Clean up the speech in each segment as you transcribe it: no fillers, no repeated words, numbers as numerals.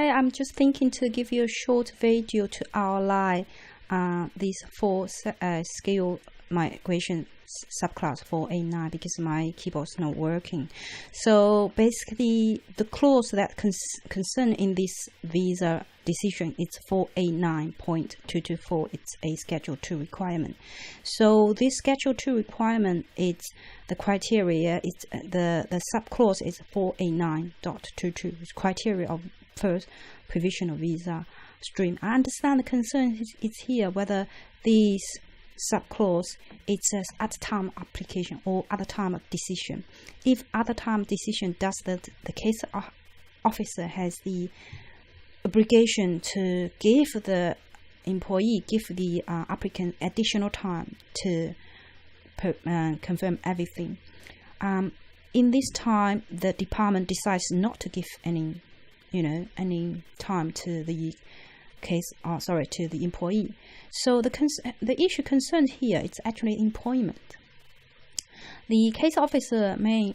why I'm just thinking to give you a short video to outline these 4 skill migration subclass 4A9, because my keyboard's not working. So basically, the clause that concern in this visa decision is 4A9.224. It's a Schedule 2 requirement. So this Schedule 2 requirement is the criteria. It's the subclause is 4A9.22. It's criteria of first provisional visa stream. I understand the concern is here whether these subclause it says at time application or at the time of decision. If at the time decision, does the case officer has the obligation to give the employee, give the applicant additional time to confirm everything. In this time, the department decides not to give any time to the to the employee. So the issue concerned here is actually employment. The case officer may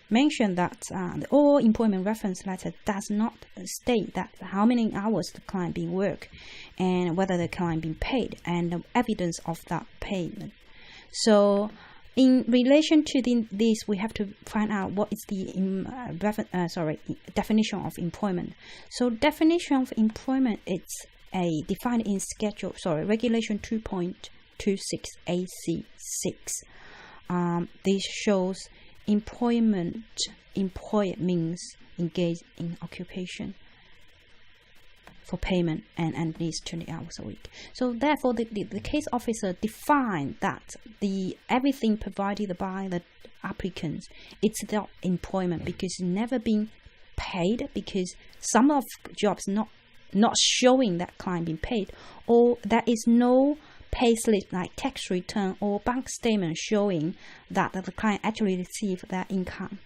mention that the all employment reference letter does not state that how many hours the client being worked and whether the client being paid and the evidence of that payment. So in relation to this, we have to find out what is the definition of employment. So definition of employment is defined in Regulation 2.26 AC6. This shows employed means engaged in occupation for payment and at least 20 hours a week. So therefore, the case officer defined that everything provided by the applicants, it's not employment because it's never been paid, because some of jobs not showing that client being paid, or there is no pay slip like tax return or bank statement showing that the client actually received that income.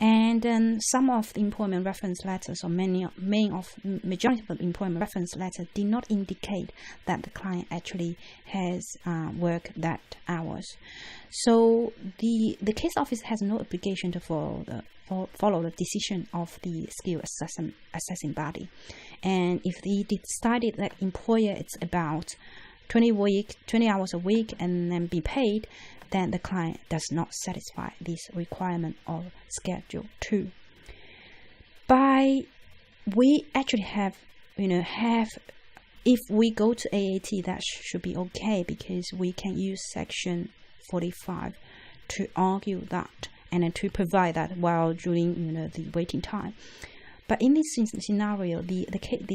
And then some of the employment reference letters, or majority of the employment reference letters, did not indicate that the client actually has worked that hours. So the case officer has no obligation to follow the decision of the skill assessing body. And if they decided that employer it's about 20 hours a week and then be paid, then the client does not satisfy this requirement of Schedule 2. We actually have, if we go to AAT, that should be okay, because we can use Section 45 to argue that and then to provide that while during the waiting time. But in this scenario, the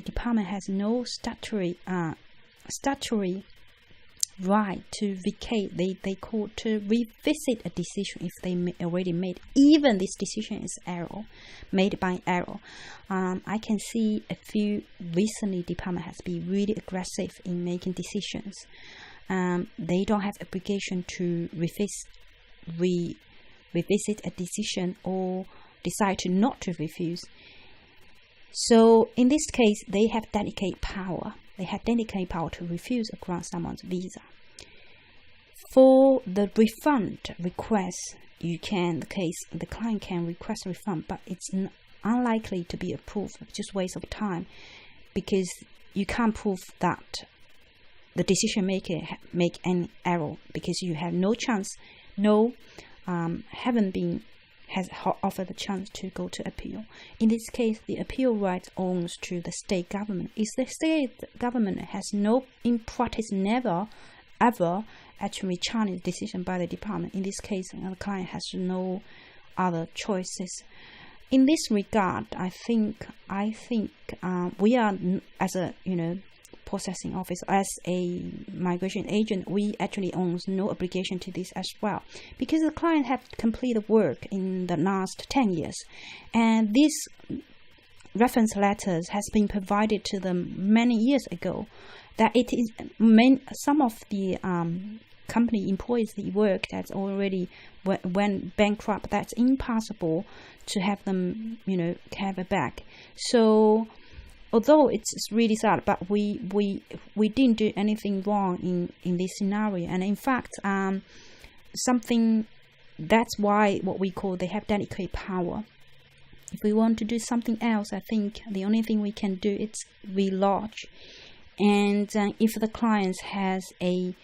department has no statutory right to vacate. They call to revisit a decision if they already made, even this decision is made by error. I can see a few recently department has been really aggressive in making decisions. They don't have obligation to revisit a decision or decide to not to refuse. So in this case, they have dedicated power. They have dedicated power to refuse or grant someone's visa. For the refund request, the client can request refund, but it's unlikely to be approved. It's just waste of time, because you can't prove that the decision maker make an error, because you have no chance, has offered the chance to go to appeal. In this case, the appeal right owns to the state government. If the state government has in practice never ever actually challenged decision by the department, in this case, the client has no other choices. In this regard, I think we are, as a processing office, as a migration agent, we actually owns no obligation to this as well, because the client have completed work in the last 10 years, and these reference letters has been provided to them many years ago. That it is some of the company employees the work that's already went bankrupt. That's impossible to have them have it back. So although it's really sad, but we didn't do anything wrong in this scenario. And in fact, that's why what we call they have dedicated power. If we want to do something else, I think the only thing we can do is relodge. And if the client has a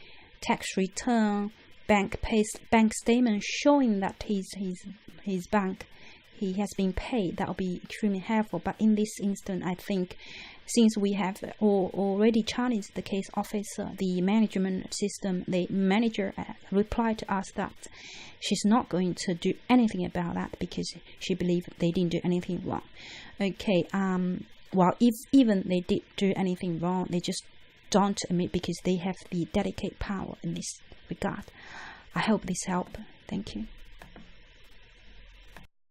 tax return, bank statement showing that his bank he has been paid, that will be extremely helpful. But in this instance, I think since we have already challenged the case officer, the management system, the manager replied to us that she's not going to do anything about that because she believes they didn't do anything wrong. Okay, well, if even they did do anything wrong, they just don't admit because they have the delicate power in this regard. I hope this helped. Thank you.